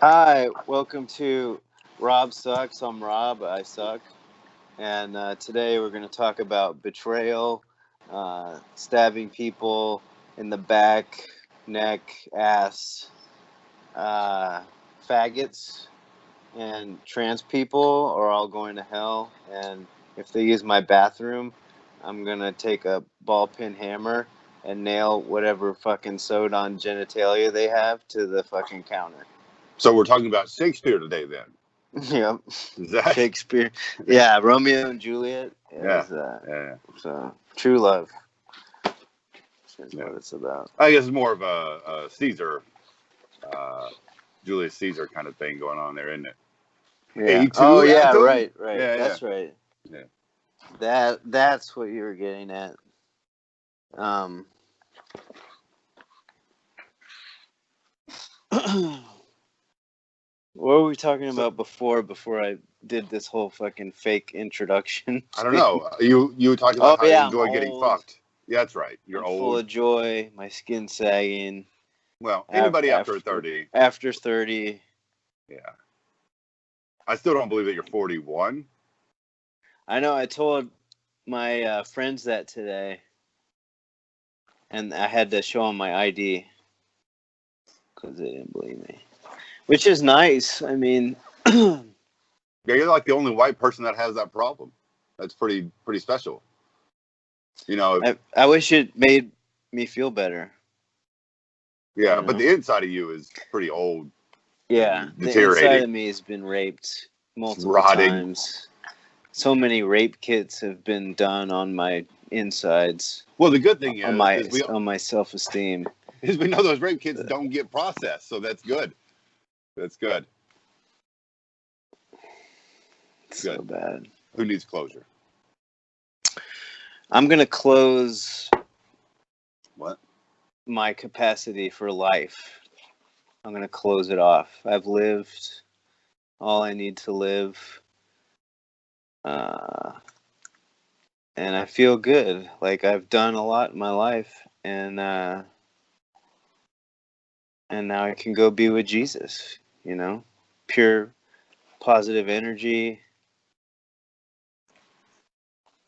Hi, welcome to Rob Sucks. I'm Rob. I suck. And today we're going to talk about betrayal, stabbing people in the back, neck, ass, uh, faggots, and trans people are all going to hell. And if they use my bathroom, I'm going to take a ball peen hammer and nail whatever fucking sewed on genitalia they have to the fucking counter. So we're talking about Shakespeare today, then. Yep. Is that Shakespeare. Yeah, Romeo and Juliet is yeah. so true love. That's Yeah. what it's about. I guess it's more of a Caesar, Julius Caesar kind of thing going on there, isn't it? Yeah. A2 Oh yeah, atom? right. Yeah, That's right. Yeah. That's what you were getting at. What were we talking about before I did this whole fucking fake introduction? I don't know. You talked about how you enjoy I'm getting old. fucked. Yeah, that's right. You're I'm old. full of joy. My skin sagging. Well, anybody after 30. After 30. Yeah. I still don't believe that you're 41. I know. I told my friends that today, and I had to show them my ID because they didn't believe me, which is nice. I mean, Yeah, you're like the only white person that has that problem. That's pretty special. You know. I wish it made me feel better. Yeah, you know? But the inside of you is pretty old. Yeah, the inside of me has been raped multiple times. So many rape kits have been done on my insides. Well, the good thing is on my self-esteem is we know those rape kits don't get processed, so that's good. That's good. It's so bad. Who needs closure? I'm gonna close. What? My capacity for life. I'm gonna close it off. I've lived all I need to live. And I feel good. Like I've done a lot in my life, and now I can go be with Jesus. You know, pure, positive energy.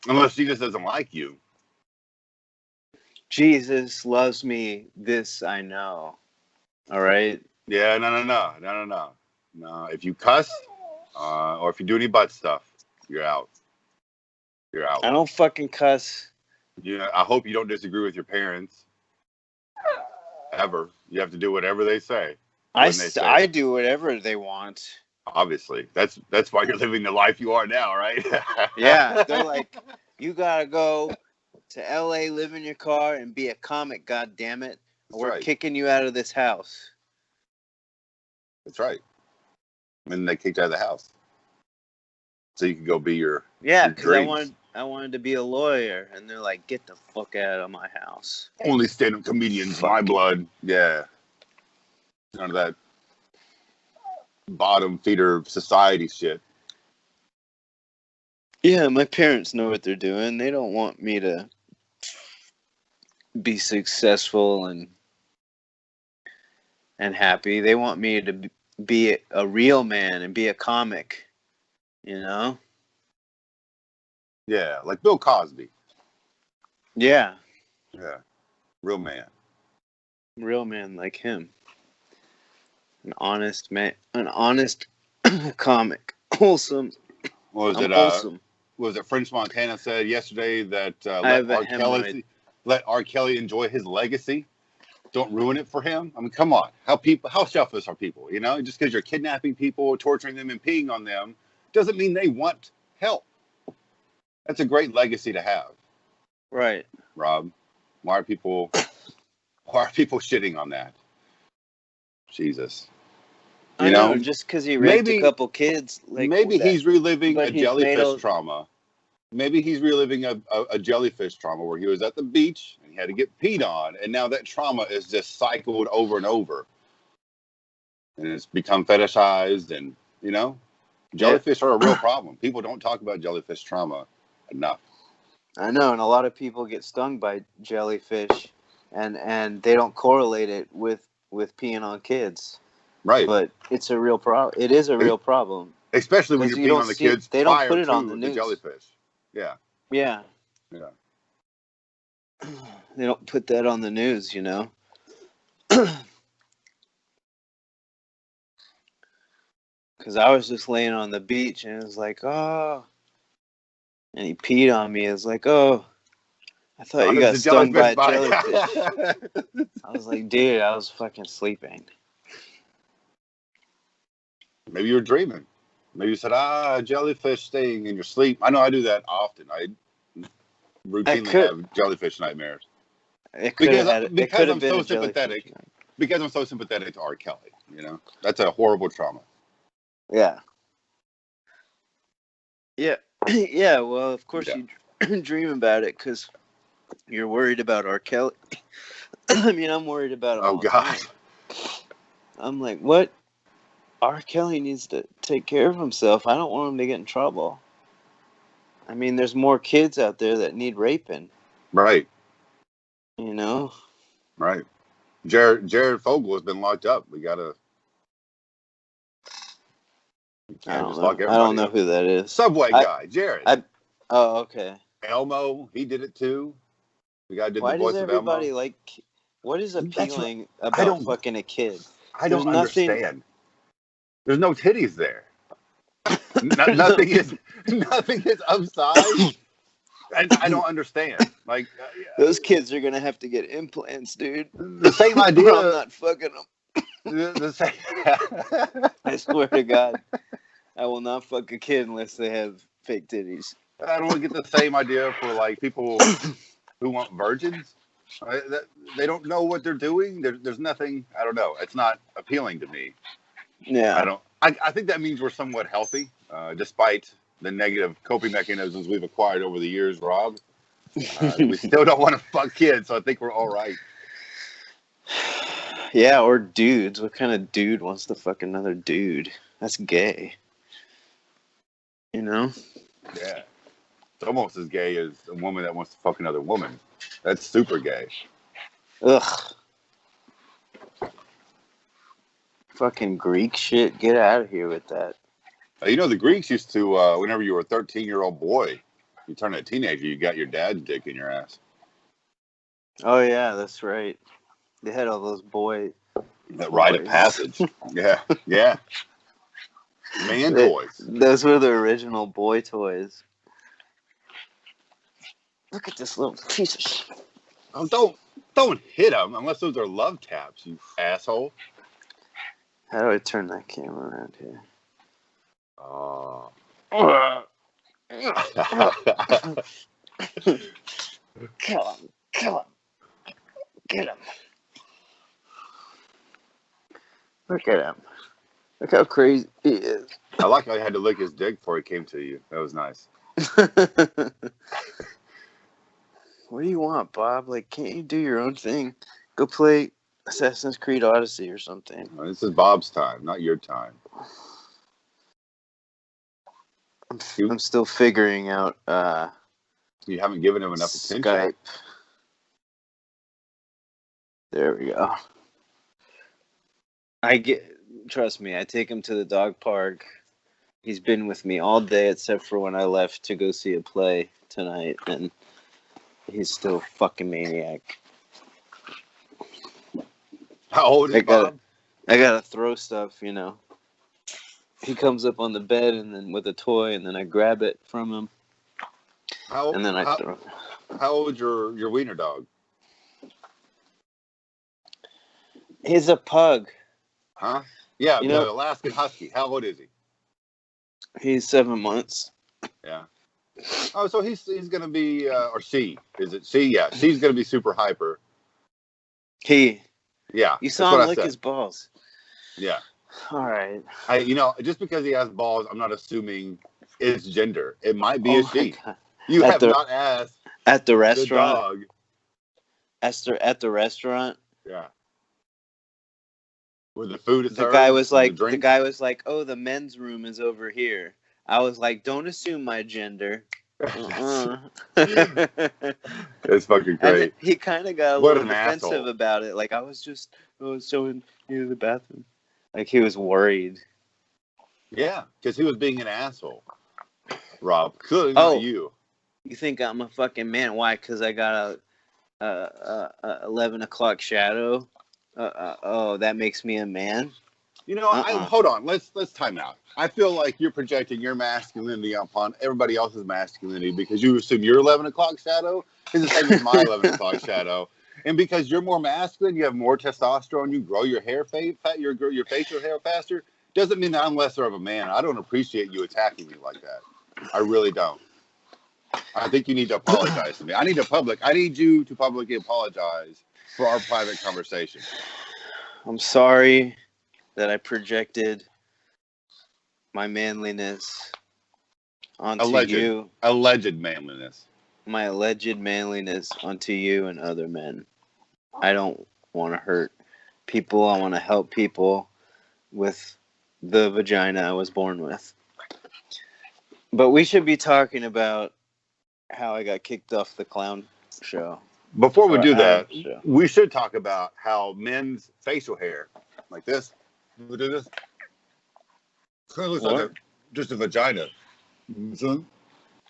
Unless Jesus doesn't like you. Jesus loves me. This I know. All right. Yeah. No. If you cuss, or if you do any butt stuff, you're out. You're out. I don't fucking cuss. Yeah. I hope you don't disagree with your parents. Ever. You have to do whatever they say. I do whatever they want. Obviously, that's why you're living the life you are now, right? Yeah, they're like, you gotta go to L.A., live in your car, and be a comic. God damn it, we're kicking you out of this house. That's right. And they kicked you out of the house, so you could go be your because I wanted to be a lawyer, and they're like, get the fuck out of my house. Only stand-up comedians, my blood. Yeah, none of that bottom feeder society shit. Yeah, my parents know what they're doing. They don't want me to be successful and happy. They want me to be a real man and be a comic, you know? Yeah, like Bill Cosby. Yeah. Yeah, real man. Real man like him. An honest man, an honest comic. Wholesome. Wholesome. Was it French Montana said yesterday that let R. Kelly enjoy his legacy? Don't ruin it for him. I mean, come on. How selfish are people? You know, just because you're kidnapping people, torturing them, and peeing on them, doesn't mean they want help. That's a great legacy to have. Right, Rob. Why are people shitting on that? Jesus. I know, just because he raped a couple kids. Like, maybe he's reliving a jellyfish trauma. Maybe he's reliving a jellyfish trauma where he was at the beach and he had to get peed on, and now that trauma is just cycled over and over. And it's become fetishized, and, you know, jellyfish are a real problem. People don't talk about jellyfish trauma enough. I know, and a lot of people get stung by jellyfish, and they don't correlate it with peeing on kids. Right. But it's a real problem. It is a real problem. Especially when you're peeing on the kids they don't put it on the news. Jellyfish. Yeah. Yeah. Yeah. They don't put that on the news, you know. Because I was just laying on the beach and it was like, oh. And he peed on me. It was like, oh. I thought you got stung by a jellyfish. I was like, dude, I was fucking sleeping. Maybe you were dreaming. Maybe you said, jellyfish sting in your sleep. I know I do that often. I routinely have jellyfish nightmares. Because I'm so sympathetic. Because I'm so sympathetic to R. Kelly. You know? That's a horrible trauma. Yeah. Yeah. Yeah, well, of course you dream about it because you're worried about R. Kelly. I mean, I'm worried about him. Oh, God. I'm like, what? R. Kelly needs to take care of himself. I don't want him to get in trouble. I mean, there's more kids out there that need raping. Right. You know? Right. Jared Fogle has been locked up. We gotta. I don't know who that is. Subway guy, Jared. Oh, okay. Elmo, he did it too. The guy did Why the voice does of everybody Elmo. like? What is appealing about fucking a kid? I don't understand. There's no titties there. Nothing is upside. I don't understand. Like those kids are gonna have to get implants, dude. The same idea. I'm not fucking them. The same. I swear to God, I will not fuck a kid unless they have fake titties. I don't get the same idea for like people who want virgins. They don't know what they're doing. There's nothing. I don't know. It's not appealing to me. Yeah. I think that means we're somewhat healthy, despite the negative coping mechanisms we've acquired over the years, Rob. We still don't want to fuck kids, so I think we're all right. Yeah, or dudes. What kind of dude wants to fuck another dude? That's gay. You know? Yeah. It's almost as gay as a woman that wants to fuck another woman. That's super gay. Ugh. Fucking Greek shit. Get out of here with that. You know, the Greeks used to, whenever you were a 13-year-old boy, you turned a teenager, you got your dad's dick in your ass. Oh, yeah, that's right. They had all those that rite of passage. Yeah. Man toys. Those were the original boy toys. Look at this little piece of shit. Oh, don't hit them unless those are love taps, you asshole. How do I turn that camera around here? Oh. Kill him. Get him. Look at him. Look how crazy he is. I like how he had to lick his dick before he came to you. That was nice. What do you want, Bob? Like, can't you do your own thing? Go play Assassin's Creed Odyssey or something. This is Bob's time, not your time. I'm still figuring out you haven't given him enough attention. Skype. There we go. Trust me, I take him to the dog park. He's been with me all day except for when I left to go see a play tonight, and he's still a fucking maniac. How old is Bob? I gotta throw stuff, you know. He comes up on the bed and then with a toy, and then I grab it from him. Throw it. How old is your wiener dog? He's a pug. Huh? Yeah, the Alaskan Husky. How old is he? He's 7 months. Yeah. Oh, so he's gonna be or she. Is it she? Yeah. She's gonna be super hyper. Yeah. You saw him lick his balls. Yeah. All right. Just because he has balls, I'm not assuming it's gender. It might be a she. God. You have not asked at the restaurant. The dog. Esther at the restaurant. Yeah. Where the food is served. The guy was like, "Oh, the men's room is over here." I was like, "Don't assume my gender." It's fucking great. He kind of got a little defensive about it. Like I was just showing you the bathroom. Like he was worried. Yeah, because he was being an asshole. Rob, clearly not you. You think I'm a fucking man? Why? Because I got a 11 o'clock shadow. That makes me a man. You know, hold on. Let's time out. I feel like you're projecting your masculinity upon everybody else's masculinity because you assume your 11 o'clock shadow is the same as my 11 o'clock shadow, and because you're more masculine, you have more testosterone, you grow your hair your facial hair faster. Doesn't mean that I'm lesser of a man. I don't appreciate you attacking me like that. I really don't. I think you need to apologize to me. I need you to publicly apologize for our private conversation. I'm sorry that I projected my manliness onto you. Alleged manliness. My alleged manliness onto you and other men. I don't want to hurt people. I want to help people with the vagina I was born with. But we should be talking about how I got kicked off the clown show. Before we do that, we should talk about how men's facial hair, like this, we do this, kind of looks like just a vagina. Oh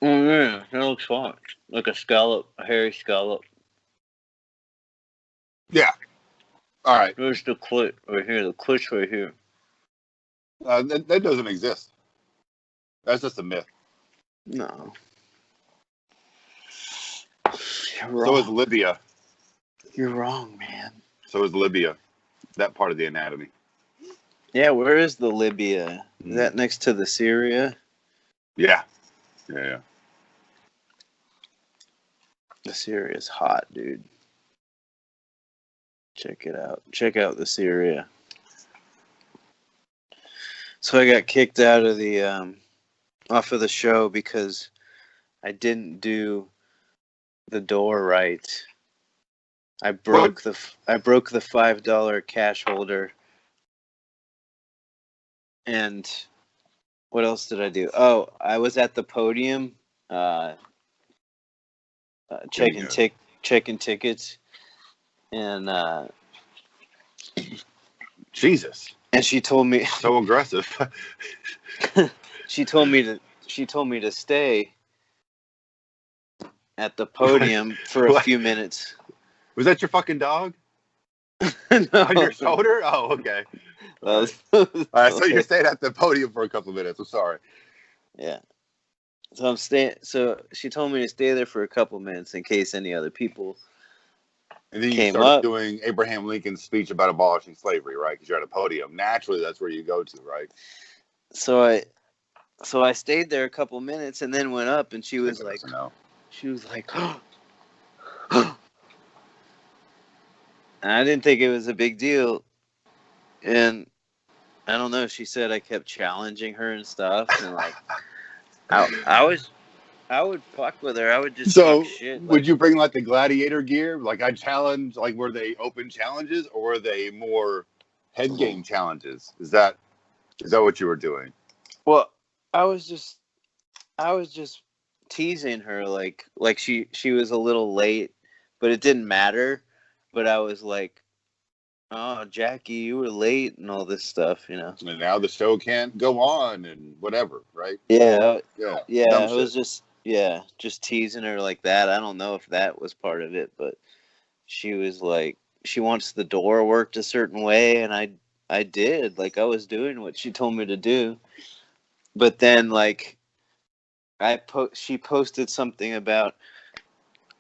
yeah, that looks fine. Like a scallop, a hairy scallop. Yeah. All right. There's the clit right here. The clit's right here. That doesn't exist. That's just a myth. No. You're wrong. So is Libya. You're wrong, man. So is Libya. That part of the anatomy. Yeah, where is the Libya? Is that next to the Syria? Yeah. Yeah. The Syria is hot, dude. Check it out. Check out the Syria. So I got kicked out of the off of the show because I didn't do the door right. I broke the $5 cash holder. And what else did I do? Oh, I was at the podium checking tickets, and Jesus. And she told me so aggressive. She told me to stay at the podium for a few minutes. Was that your fucking dog? No. On your shoulder? Oh, okay. All right, so you're staying at the podium for a couple of minutes. I'm sorry. Yeah. So I'm staying. So she told me to stay there for a couple of minutes in case any other people. And then you started doing Abraham Lincoln's speech about abolishing slavery, right? Because you're at a podium. Naturally, that's where you go to, right? So I stayed there a couple of minutes and then went up, and she was like, and I didn't think it was a big deal. And I don't know. She said I kept challenging her and stuff, and like, I would fuck with her. I would just talk shit. Would you bring like the gladiator gear? Like I challenge, like were they open challenges or were they more head game challenges? Is that what you were doing? Well, I was just teasing her, like she was a little late, but it didn't matter. But I was like, "Oh, Jackie, you were late," and all this stuff, you know. And now the show can't go on and whatever, right? Yeah. It was just teasing her like that. I don't know if that was part of it, but she was like, she wants the door worked a certain way, and I did. Like I was doing what she told me to do. But then, like, she posted something about,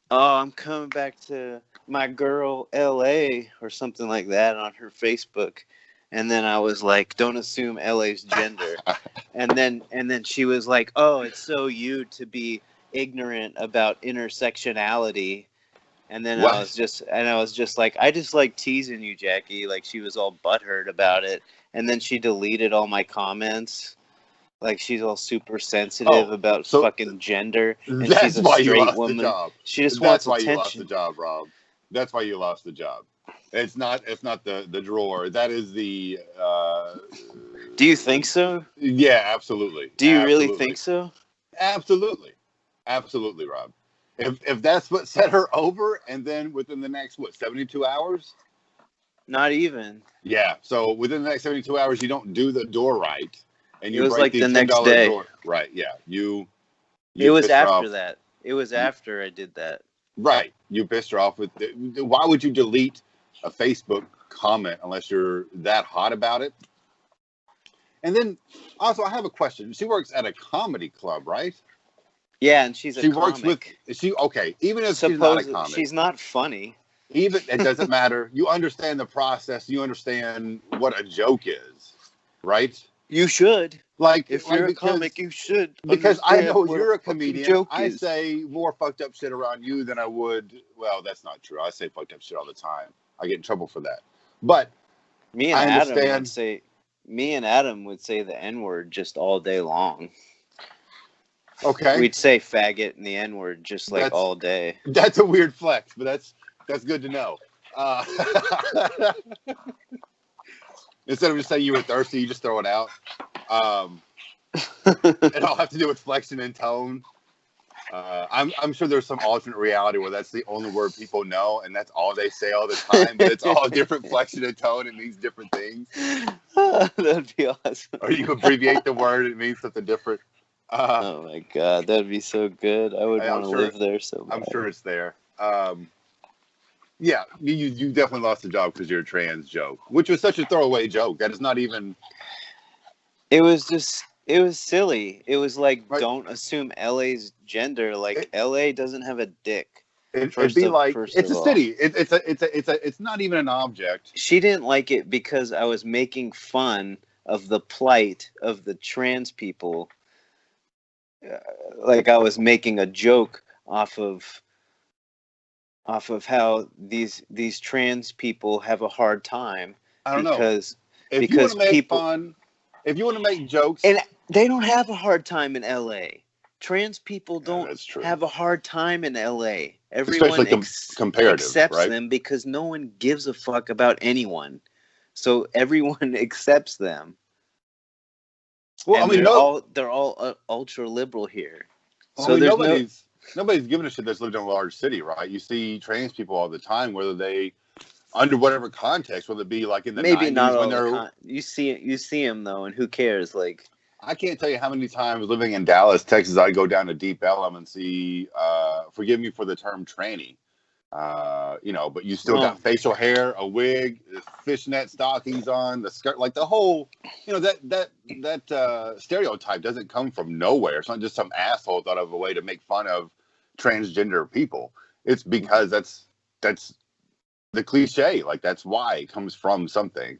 "Oh, I'm coming back to my girl LA," or something like that on her Facebook. And then I was like, "Don't assume LA's gender." and then she was like, "Oh, it's so you to be ignorant about intersectionality." And then I was just like, "I just like teasing you, Jackie." Like she was all butthurt about it. And then she deleted all my comments. Like she's all super sensitive about fucking gender, and she's a straight woman. She just wants attention. That's why you lost the job, Rob. That's why you lost the job. It's not the drawer. That is the. Do you think so? Yeah, absolutely. Do you really think so? Absolutely, Rob. If that's what set her over, and then within the next 72 hours, Not even. Yeah. So within the next 72 hours, you don't do the door right, and It you was break like the the next $10 day. door. Right. Yeah. You It was pissed her after off. that. It was after I did that. Right. You pissed her off with. Why would you delete a Facebook comment unless you're that hot about it? And then also, I have a question. She works at a comedy club, right? Yeah, and she's a She works with. comic. Okay? Even if she's not a Supposedly, comic, she's not funny. even it doesn't matter. You understand the process. You understand what a joke is, right? You should. Like, If you're a because comic, you should because I understand know what you're a fucking comedian. joke I is. say more fucked up shit around you than I would. Well, that's not true. I say fucked up shit all the time. I get in trouble for that. But Me and I Adam would understand. say. Me and Adam would say the N word just all day long. Okay, We'd say faggot and the N word just like all day. That's a weird flex, but that's good to know. Instead of just saying you were thirsty, you just throw it out. It all have to do with flexing and tone. I'm sure there's some alternate reality where that's the only word people know, and that's all they say all the time. But it's all different flexion and tone. It means different things. That'd be awesome. Or you abbreviate the word; it means something different. Oh my god, that'd be so good. I would want to live there so bad. I'm sure it's there. Yeah, you definitely lost the job because you're a trans joke, which was such a throwaway joke. That is not even. It was silly. It was like, don't assume LA's gender. Like, LA doesn't have a dick. It'd be like it's a city. It's not even an object. She didn't like it because I was making fun of the plight of the trans people. Like I was making a joke off of how these trans people have a hard time. I don't know. If you want to make fun, if you want to make jokes, and they don't have a hard time in LA. Trans people don't have a hard time in LA. Everyone accepts them because no one gives a fuck about anyone. So everyone accepts them. Well, and they're all ultra liberal here. So nobody's giving a shit that's lived in a large city, right? You see trans people all the time, whether they under whatever context, whether it be like in the maybe 90s not all you see them though, and who cares? Like, I can't tell you how many times living in Dallas, Texas, I go down to Deep Ellum and see. Forgive me for the term tranny. But you still got facial hair, a wig, fishnet stockings on, the skirt, like the whole, that stereotype doesn't come from nowhere. It's not just some asshole thought of a way to make fun of transgender people. It's because that's the cliche. Like that's why it comes from something.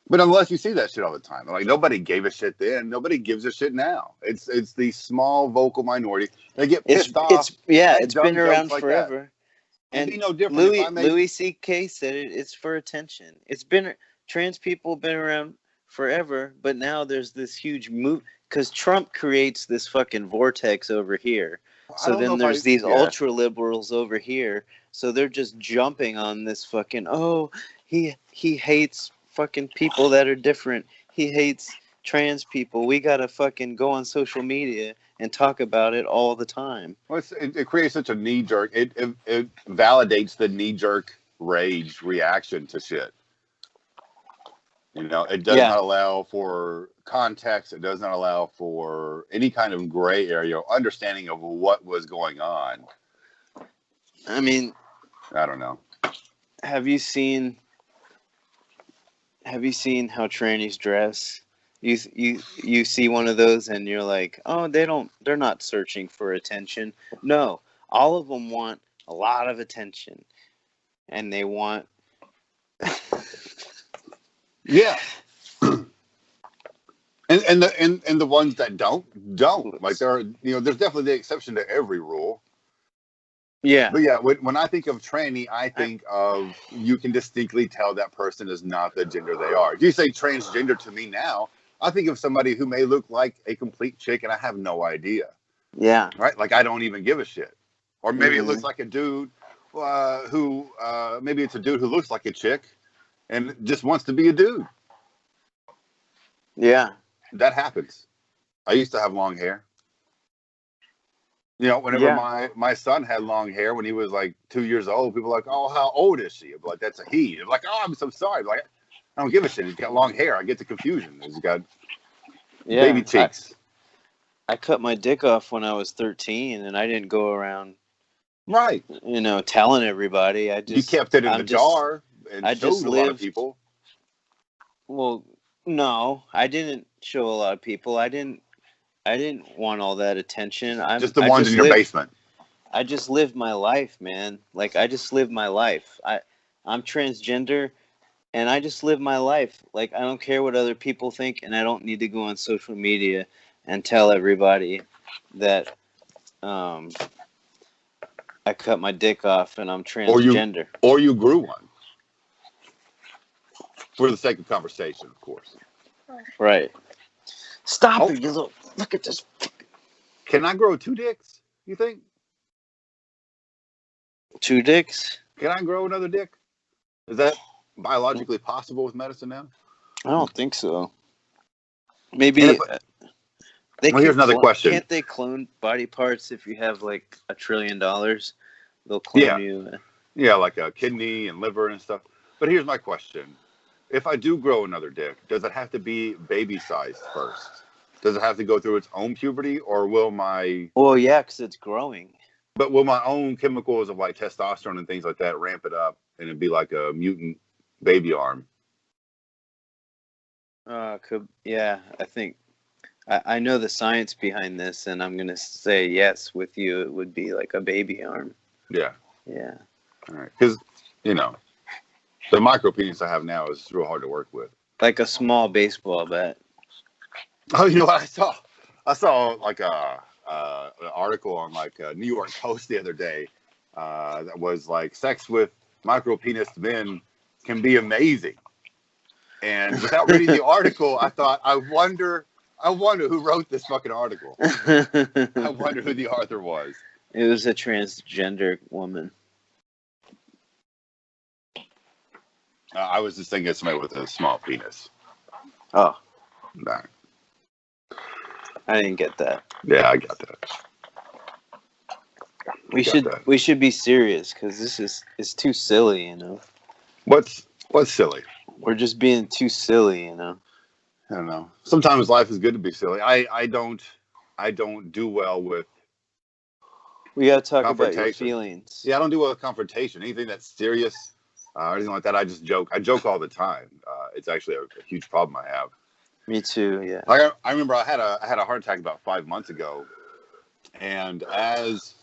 But unless you see that shit all the time, like nobody gave a shit then, nobody gives a shit now. It's the small vocal minority. They get pissed off. It's been around forever. That. And no different. Louis C.K. said it. It's for attention. Trans people have been around forever, but now there's this huge move because Trump creates this fucking vortex over here. So then there's these ultra liberals over here. So they're just jumping on this fucking. Oh, he hates fucking people that are different. He hates trans people. We gotta fucking go on social media and talk about it all the time. Well, it creates such a knee jerk. It validates the knee jerk rage reaction to shit. It does not allow for context. It does not allow for any kind of gray area or understanding of what was going on. I mean, I don't know. Have you seen how trannies dress? You see one of those and you're like, oh, they're not searching for attention. No, all of them want a lot of attention, and they want yeah. And the ones that don't like there's definitely the exception to every rule. Yeah. But yeah, when I think of tranny, I think of you can distinctly tell that person is not the gender they are. If you say transgender to me now, I think of somebody who may look like a complete chick and I have no idea. Yeah. Right? Like I don't even give a shit. Or maybe it looks like a dude who maybe it's a dude who looks like a chick and just wants to be a dude. Yeah. That happens. I used to have long hair. You know, whenever my son had long hair when he was like 2 years old, people were like, "Oh, how old is she?" I'm like, "That's a he." I'm like, "Oh, I'm so sorry." I'm like, I don't give a shit. He's got long hair. I get the confusion. He's got baby cheeks. I cut my dick off when I was 13, and I didn't go around, right? You know, telling everybody. You kept it in the jar and showed a lot of people. Well, no, I didn't show a lot of people. I didn't want all that attention. Just the ones in your basement. I just lived my life, man. Like, I just lived my life. I'm transgender, and I just live my life. Like, I don't care what other people think, and I don't need to go on social media and tell everybody that I cut my dick off and I'm transgender. Or you grew one. For the sake of conversation, of course. Right. Stop it, you little... Look at this. Can I grow 2 dicks, you think? 2 dicks? Can I grow another dick? Is that biologically possible with medicine now? I don't think so. Maybe... here's another question. Can't they clone body parts if you have like $1 trillion? They'll clone you. Yeah, like a kidney and liver and stuff. But here's my question. If I do grow another dick, does it have to be baby-sized first? Does it have to go through its own puberty, or will my... Well, yeah, because it's growing. But will my own chemicals of like testosterone and things like that ramp it up, and it'd be like a mutant baby arm? Yeah, I think... I know the science behind this, and I'm going to say yes with you. It would be like a baby arm. Yeah. Yeah. All right. Because, you know, the micro penis I have now is real hard to work with. Like a small baseball bat. Oh, you know what I saw? I saw like an article on like New York Post the other day that was like sex with micro penis men can be amazing. And without reading the article, I thought, I wonder who wrote this fucking article. I wonder who the author was. It was a transgender woman. I was just thinking somebody with a small penis. Oh. Nah. I didn't get that. Yeah, I got that. We should be serious, because this is too silly, you know. What's silly? We're just being too silly, you know. I don't know. Sometimes life is good to be silly. I don't do well with... We gotta talk about your feelings. Yeah, I don't do well with confrontation. Anything that's serious or anything like that, I just joke. I joke all the time. It's actually a huge problem I have. Me too. Yeah. I remember I had a heart attack about 5 months ago, and as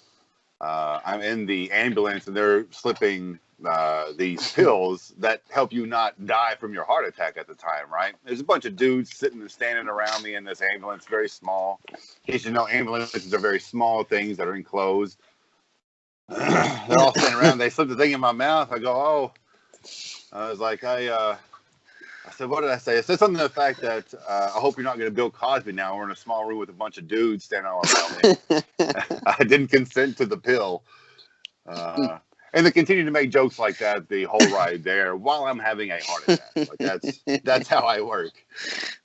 I'm in the ambulance and they're slipping these pills that help you not die from your heart attack at the time, right? There's a bunch of dudes sitting and standing around me in this ambulance, very small. In case you know, ambulances are very small things that are enclosed. They're all standing around. They slip the thing in my mouth. I go, oh. I was like, I said, what did I say? I said something to the fact that I hope you're not going to Bill Cosby now. We're in a small room with a bunch of dudes standing all around me. I didn't consent to the pill. And they continue to make jokes like that the whole ride there while I'm having a heart attack. Like that's how I work.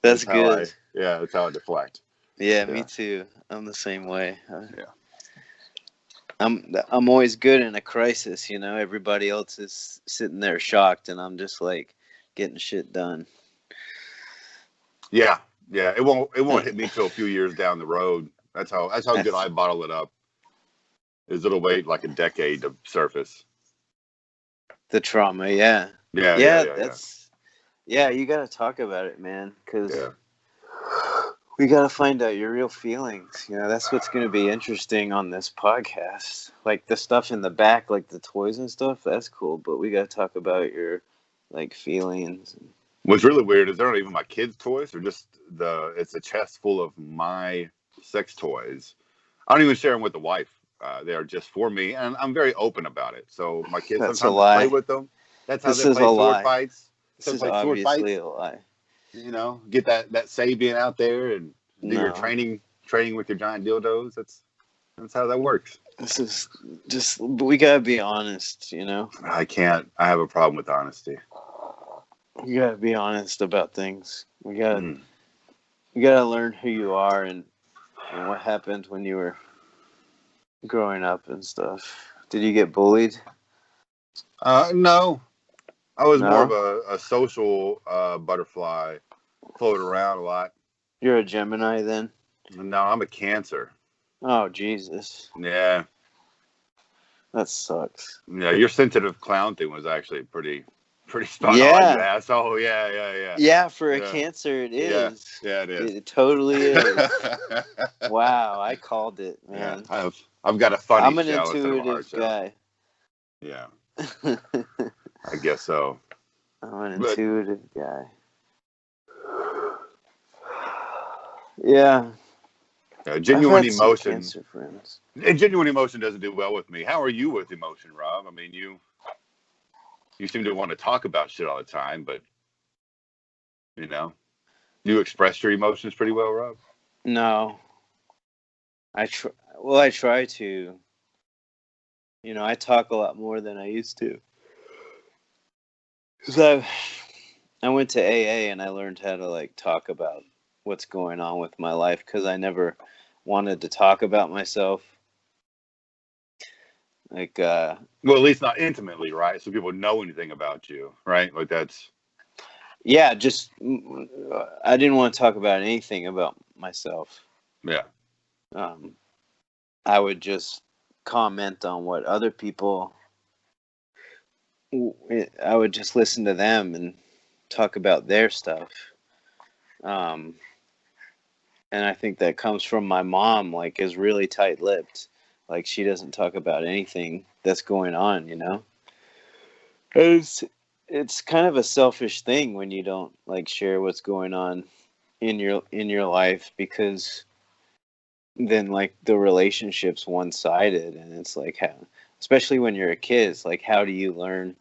That's good. That's how I deflect. Yeah, me too. I'm the same way. I'm always good in a crisis, you know. Everybody else is sitting there shocked, and I'm just like getting shit done. Yeah. It won't hit me till a few years down the road. That's how good I bottle it up. Is it'll wait like a decade to surface. The trauma, yeah. Yeah, you got to talk about it, man, because we got to find out your real feelings. You know, that's what's going to be interesting on this podcast. Like the stuff in the back, like the toys and stuff, that's cool, but we got to talk about your like feelings. What's really weird is they're not even my kids' toys. They're just it's a chest full of my sex toys. I don't even share them with the wife. They are just for me, and I'm very open about it. So my kids sometimes play with them. That's how they play sword fights. This is obviously a lie. You know, get that Sabian out there and do your training with your giant dildos. That's how that works. This is just, we gotta be honest, you know. I can't. I have a problem with honesty. You gotta be honest about things. We gotta learn who you are and what happened when you were growing up and stuff? Did you get bullied? No. I was more of No? a social butterfly, floated around a lot. You're a Gemini then? No, I'm a Cancer. Oh, Jesus. Yeah. That sucks. Yeah, your sensitive clown thing was actually pretty spot on, you Yeah. asshole. Yeah. Yeah, for a Yeah. Cancer, it Yeah. is. Yeah, it is. It totally is. Wow, I called it, Yeah, man. I've got a funny I'm an shell instead of a hard intuitive shell. guy. Yeah, I guess so. I'm an But intuitive guy. Yeah, I've genuine had some emotion. Cancer friends. And genuine emotion doesn't do well with me. How are you with emotion, Rob? I mean, you seem to want to talk about shit all the time, but you know, you express your emotions pretty well, Rob. No, I try to. I talk a lot more than I used to. Cause I went to AA and I learned how to like talk about what's going on with my life because I never wanted to talk about myself. Like, Well, at least not intimately, right? So people know anything about you, right? Like that's yeah, just I didn't want to talk about anything about myself. yeah. Um, I would just comment on what other people. I would just listen to them and talk about their stuff. Um, and I think that comes from my mom. Like, is really tight-lipped. Like, she doesn't talk about anything that's going on. It's kind of a selfish thing when you don't like share what's going on in your life because then like the relationship's one-sided and it's like especially when you're a kid, it's like how do you learn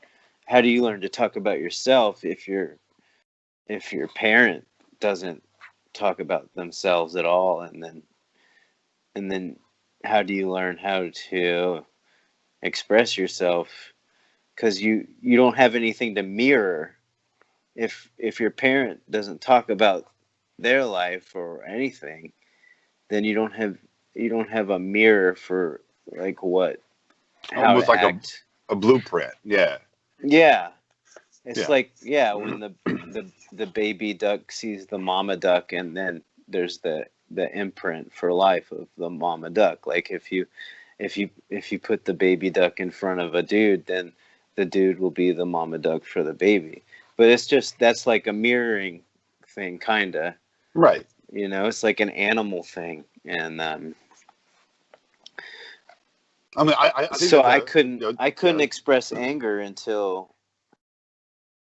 to talk about yourself if your parent doesn't talk about themselves at all, and then how do you learn how to express yourself because you don't have anything to mirror if your parent doesn't talk about their life or anything, then you don't have a mirror for like how Almost to like act. a blueprint. Yeah. Yeah, it's Yeah. like when the baby duck sees the mama duck, and then there's the imprint for life of the mama duck. Like if you put the baby duck in front of a dude, then the dude will be the mama duck for the baby. But that's like a mirroring thing, kinda. Right. It's like an animal thing, and I mean, I think so that's I a couldn't I couldn't yeah. express anger until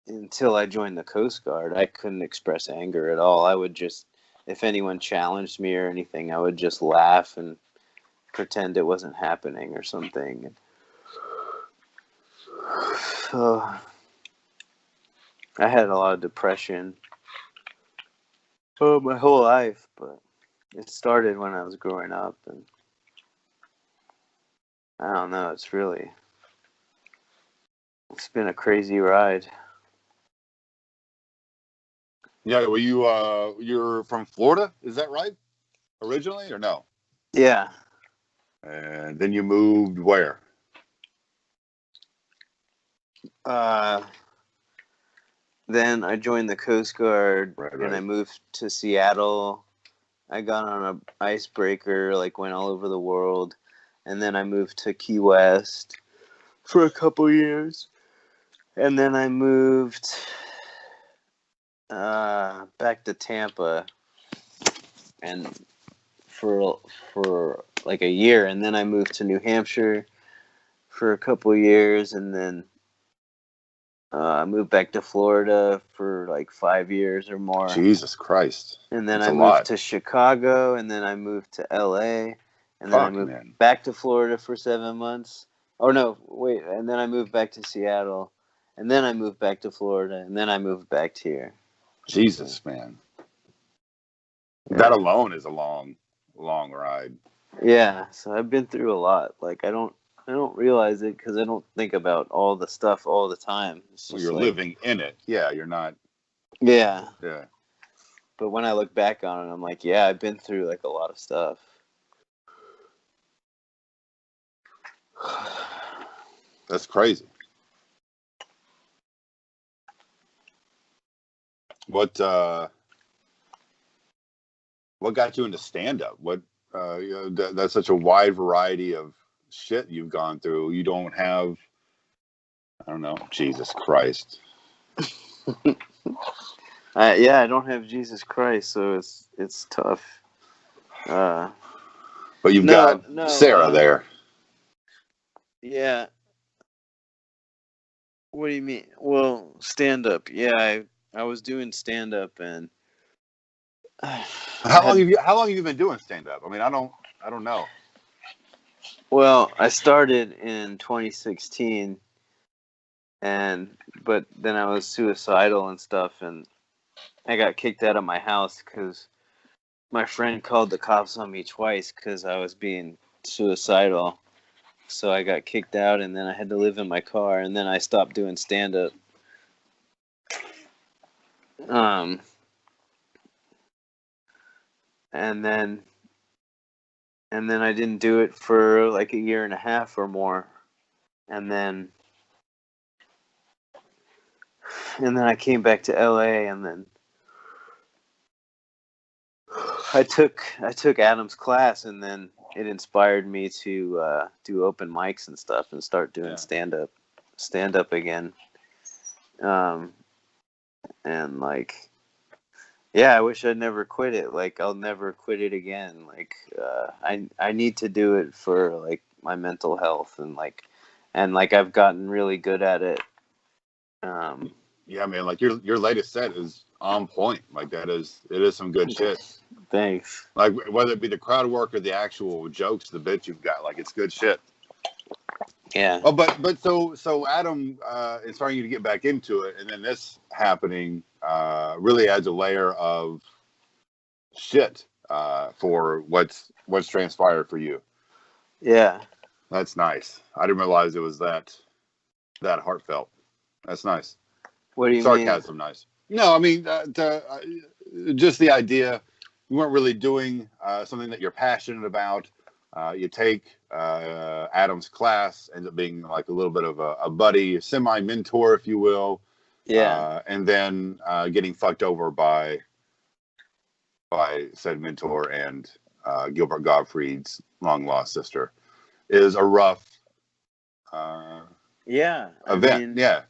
I joined the Coast Guard. I couldn't express anger at all. I would just, if anyone challenged me or anything, I would just laugh and pretend it wasn't happening or something. So I had a lot of depression my whole life, but it started when I was growing up, and I don't know. It's been a crazy ride. Yeah, well, you're from Florida, is that right? Originally, or no? Yeah. And then you moved where? Uh, then I joined the Coast Guard, Right, and I right. moved to Seattle. I got on a icebreaker, like went all over the world, and then I moved to Key West for a couple years, and then I moved back to Tampa, and for like a year, and then I moved to New Hampshire for a couple years, and then I moved back to Florida for like 5 years or more. Jesus Christ, And then that's I a moved lot. to Chicago, and then I moved to LA, and then I Fuck, moved man. back to Florida for 7 months. Oh no, wait, and then I moved back to Seattle, and then I moved back to Florida, and then I moved back here. So, Jesus, man. That yeah. alone is a long, long ride. Yeah, so I've been through a lot. Like I don't realize it because I don't think about all the stuff all the time. It's Well, just you're like, living in it. Yeah, you're not. yeah. Yeah. But when I look back on it, I'm like, yeah, I've been through like a lot of stuff. That's crazy. What got you into stand-up? That's such a wide variety of shit you've gone through. You don't have, I don't know, Jesus Christ. I don't have Jesus Christ, so it's tough. But you've got Sarah there. Yeah. What do you mean? Well, stand-up. Yeah, I was doing stand-up, and how long have you been doing stand-up? I mean, I don't know. Well, I started in 2016, but then I was suicidal and stuff, and I got kicked out of my house because my friend called the cops on me twice because I was being suicidal. So I got kicked out, and then I had to live in my car, and then I stopped doing stand-up. And then I didn't do it for like a year and a half or more. And then I came back to LA, and then I took Adam's class, and then it inspired me to do open mics and stuff and start doing stand up again. And like, yeah, I wish I'd never quit it. Like, I'll never quit it again. Like, I need to do it for like my mental health, and like I've gotten really good at it. Yeah, man, like your latest set is on point. Like it is some good shit. Thanks. Like whether it be the crowd work or the actual jokes, the bits you've got, like it's good shit. Yeah. Oh, but so Adam inspiring you to get back into it, and then this happening really adds a layer of shit for what's transpired for you. Yeah. That's nice. I didn't realize it was that heartfelt. That's nice. What do you Sarcasm, mean? nice. No, I mean, just the idea, you weren't really doing something that you're passionate about. You take Adam's class, ends up being like a little bit of a buddy, semi-mentor, if you will. Yeah. And then getting fucked over by said mentor and Gilbert Gottfried's long-lost sister is a rough event. I mean, yeah,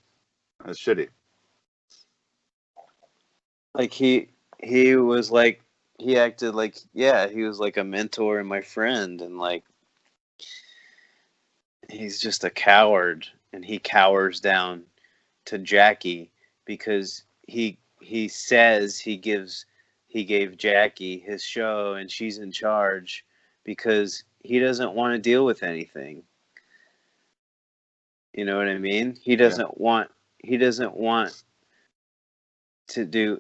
that's shitty. Like he was like, he acted like, yeah, he was like a mentor and my friend, and like he's just a coward, and he cowers down to Jackie because he says he gave Jackie his show and she's in charge because he doesn't want to deal with anything. You know what I mean? He doesn't want to do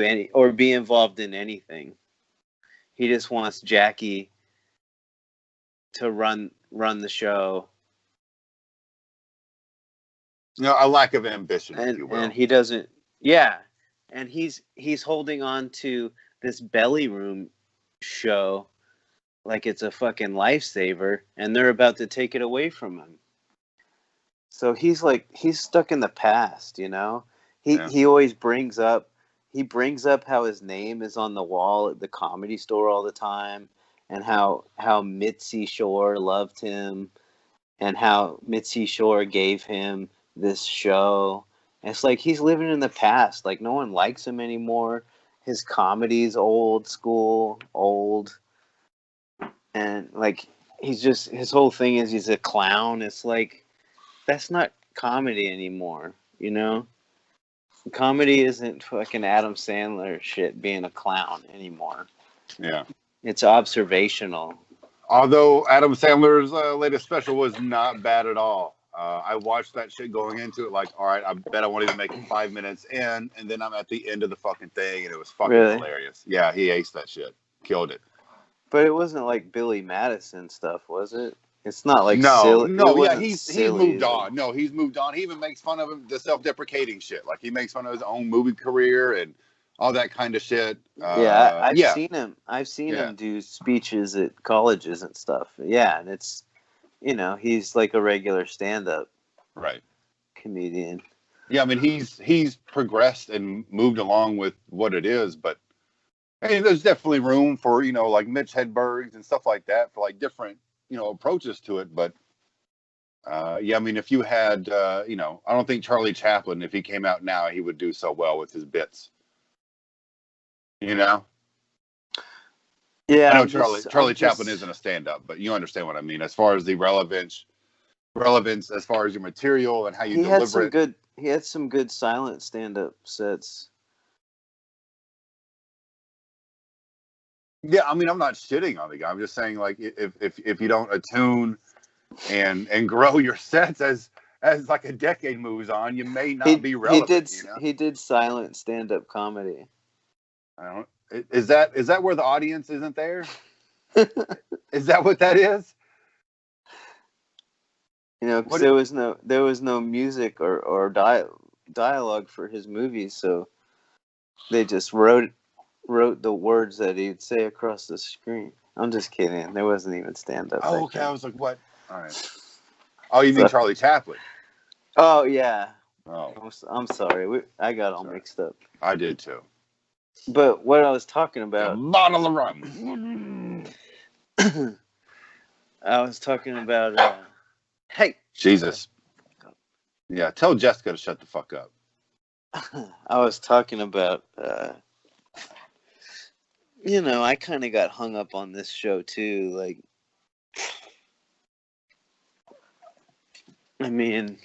any or be involved in anything. He just wants Jackie to run the show. No, a lack of ambition, if you will. And he doesn't. Yeah, and he's holding on to this belly room show like it's a fucking lifesaver, and they're about to take it away from him. So he's stuck in the past, you know. He always brings up how his name is on the wall at the Comedy Store all the time, and how Mitzi Shore loved him, and how Mitzi Shore gave him this show. And it's like he's living in the past. Like no one likes him anymore. His comedy's old school, and like his whole thing is he's a clown. It's like that's not comedy anymore, you know? Comedy isn't fucking Adam Sandler shit being a clown anymore. Yeah. It's observational. Although Adam Sandler's latest special was not bad at all. I watched that shit going into it like, all right, I bet I won't even make it 5 minutes in, and then I'm at the end of the fucking thing, and it was fucking hilarious. Yeah, he aced that shit. Killed it. But it wasn't like Billy Madison stuff, was it? It's not like silly. He's moved on. No, he's moved on. He even makes fun of him, the self-deprecating shit. Like he makes fun of his own movie career and all that kind of shit. I've seen him. I've seen him do speeches at colleges and stuff. Yeah, and it's, you know, he's like a regular stand-up. Right. comedian. Yeah, I mean he's progressed and moved along with what it is, but hey, there's definitely room for, like Mitch Hedberg's and stuff like that for like different, approaches to it. But yeah, I mean, if you had, I don't think Charlie Chaplin, if he came out now, he would do so well with his bits. Yeah, I know Charlie Chaplin isn't a stand-up, but you understand what I mean as far as the relevance as far as your material and how you deliver it. He had some good silent stand-up sets. Yeah, I mean, I'm not shitting on the guy. I'm just saying, like, if you don't attune and grow your sets as like a decade moves on, you may not be relevant. He did silent stand-up comedy. Is that where the audience isn't there? Is that what that is? Because there was no music or dialogue for his movies, so they just wrote the words that he'd say across the screen. I'm just kidding. There wasn't even stand-up. Oh, okay. I was like, what? All right. Oh, you mean Charlie Chaplin? Oh, yeah. Oh. I'm sorry. I got all mixed up. I did, too. But what I was talking about... A bottle of rum. I was talking about... hey! Jesus. Yeah, tell Jessica to shut the fuck up. I was talking about... I kind of got hung up on this show, too. Like... I mean...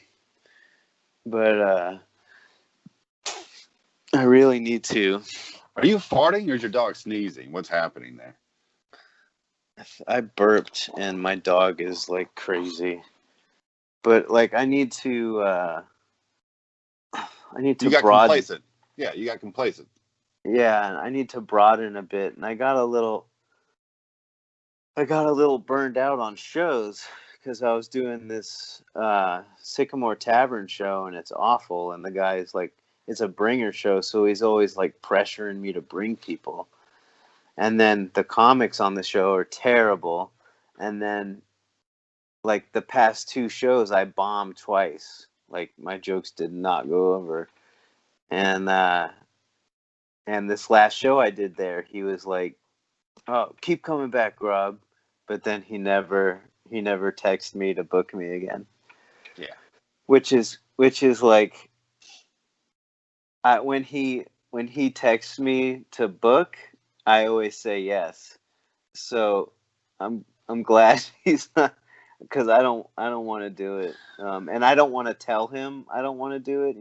But, I really need to... Are you farting or is your dog sneezing? What's happening there? I burped and my dog is like crazy. But like I need to You got complacent. Yeah, you got complacent. Yeah, I need to broaden a bit, and I got a little burned out on shows because I was doing this Sycamore Tavern show and it's awful, and the guy's like, it's a bringer show, so he's always like pressuring me to bring people. And then the comics on the show are terrible. And then like the past 2 shows I bombed twice. Like my jokes did not go over. And this last show I did there, he was like, "Oh, keep coming back, Rob." But then he never texted me to book me again. Yeah. Which is like when he texts me to book, I always say yes. So I'm glad he's not, because I don't want to do it, and I don't want to tell him I don't want to do it.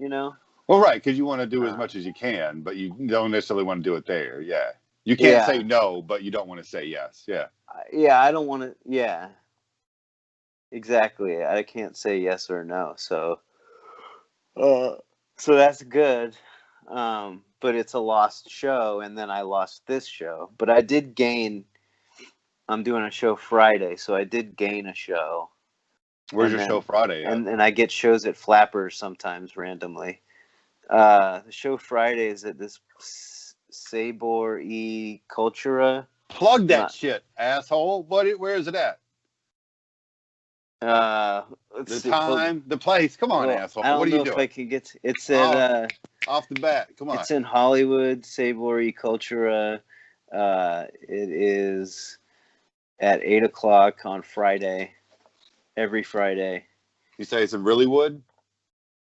Well, right, because you want to do as much as you can, but you don't necessarily want to do it there. Yeah, you can't say no, but you don't want to say yes. Yeah. Yeah, I don't want to. Yeah. Exactly. I can't say yes or no. So that's good. But it's a lost show, and then I lost this show. But I did gain. I'm doing a show Friday, so I did gain a show. Where's your show Friday? And I get shows at Flappers sometimes randomly. The show Friday is at this Sabor E Cultura. Plug that shit, asshole. Where is it at? The place. Come on, asshole. What are you doing? If I can get it's at off the bat. Come on. It's in Hollywood, Sabor E Cultura. It is at 8:00 on Friday. Every Friday. You say it's in really wood?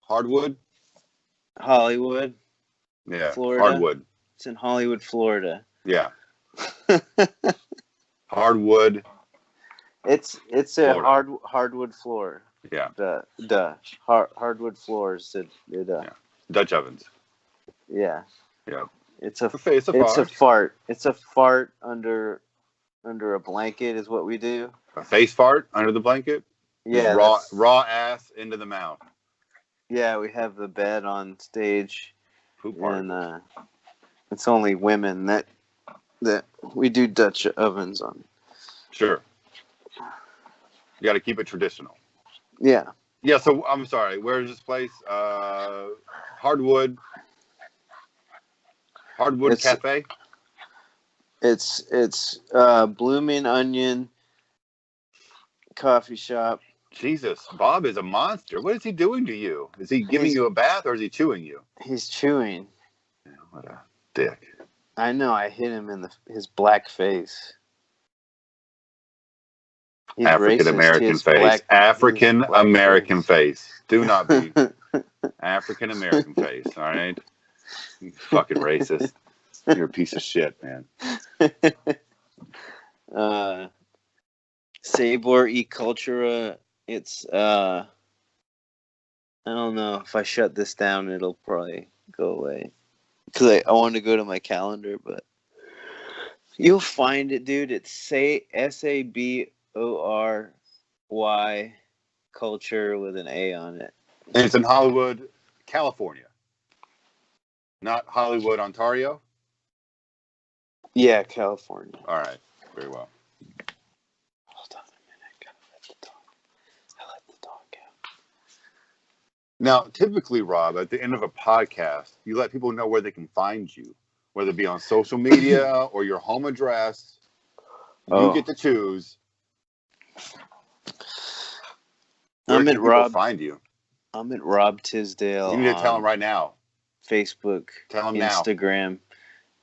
Hardwood? Hollywood. Yeah. Florida. Hardwood. It's in Hollywood, Florida. Yeah. Hardwood. It's a hardwood floor. Yeah. Hardwood floors. Yeah. Dutch ovens. Yeah. Yeah. It's a fart. It's a fart under a blanket is what we do. A face fart under the blanket? Yeah. Raw ass into the mouth. Yeah, we have the bed on stage. Poop fart. And it's only women that we do Dutch ovens on. Sure. You got to keep it traditional. Yeah. Yeah, so I'm sorry. Where is this place? Hardwood Cafe? It's Blooming Onion Coffee Shop. Jesus, Bob is a monster. What is he doing to you? Is he giving you a bath or is he chewing you? He's chewing. What a dick. I know, I hit him in his black face. He's African American face. African American face. Do not be African American face, all right? You fucking racist. You're a piece of shit, man. Sabor e Cultura. It's I don't know, if I shut this down it'll probably go away. Because I want to go to my calendar, but you'll find it, dude. It's SABORY culture with an A on it. And it's in Hollywood, California. Not Hollywood, Ontario? Yeah, California. All right. Very well. Hold on a minute. Gotta let the dog out. Now, typically, Rob, at the end of a podcast, you let people know where they can find you, whether it be on social media or your home address. You get to choose. Where I'm can at people find you? I'm at Rob Tisdale. You need to tell them right now. Facebook, tell them Instagram,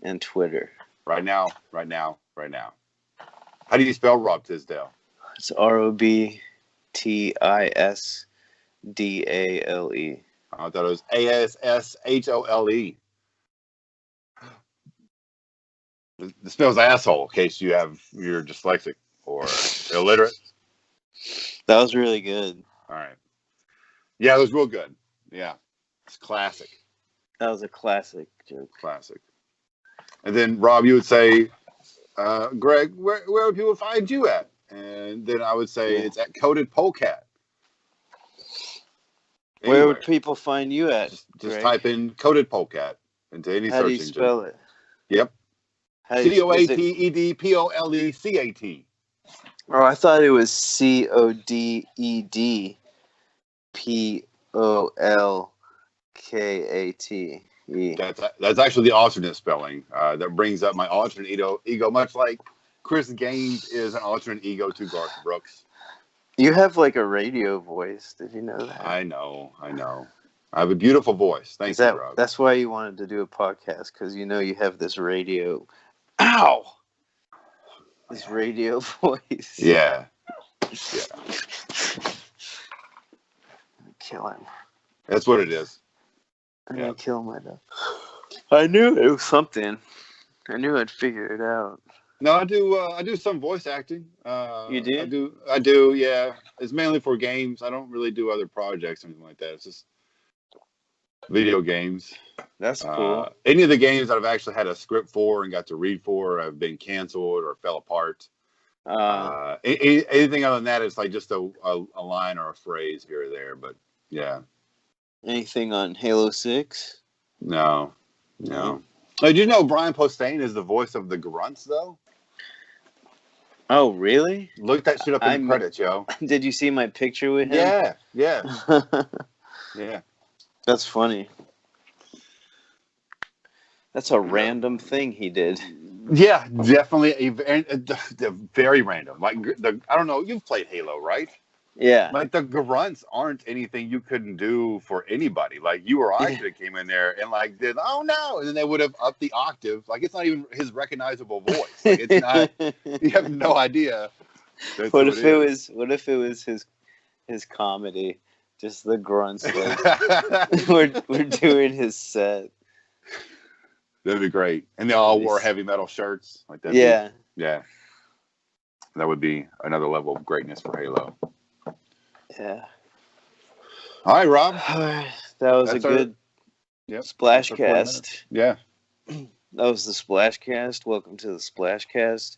and Twitter. Right now, right now, right now. How do you spell Rob Tisdale? It's ROBTISDALE. I thought it was ASSHOLE. It spells asshole, in case you're dyslexic or illiterate. That was really good. All right. Yeah, it was real good. Yeah. It's classic. That was a classic joke. Classic. And then, Rob, you would say, Greg, where would people find you at? And then I would say it's at Coded Polecat. Where would people find you at? Just type in Coded Polecat into any search engine. How do you spell it? Yep. COATEDPOLECAT. Oh, I thought it was CODEDPOLKATE. That's actually the alternate spelling. That brings up my alternate ego, much like Chris Gaines is an alternate ego to Garth Brooks. You have like a radio voice. Did you know that? I know. I have a beautiful voice. Thank you, Rob. That's why you wanted to do a podcast, because you know you have this radio. Ow! This radio voice. Yeah. Kill him. That's what it is. I'm gonna kill my dog. I knew it was something. I knew I'd figure it out. No, I do some voice acting. You do? I do. Yeah. It's mainly for games. I don't really do other projects or anything like that. It's just video games. That's cool. Any of the games that I've actually had a script for and got to read for have been canceled or fell apart. Anything other than that, it's like just a line or a phrase here or there. But yeah. Anything on Halo 6? No. Did you know Brian Posehn is the voice of the Grunts, though? Oh, really? Look that shit up in the credits, yo. Did you see my picture with him? Yeah. Yeah. That's funny. That's a random thing he did. Yeah, definitely a very random. Like I don't know. You've played Halo, right? Yeah. Like the grunts aren't anything you couldn't do for anybody. Like you or I could have came in there and like did oh no, and then they would have upped the octave. Like it's not even his recognizable voice. Like it's not. You have no idea. What if it was his comedy? Just the grunts. Like, we're doing his set. That'd be great. And they all wore heavy metal shirts like that. Yeah. Yeah. That would be another level of greatness for Halo. Yeah. All right, Rob. That was a good SplashCast. Yeah. That was the SplashCast. Welcome to the SplashCast.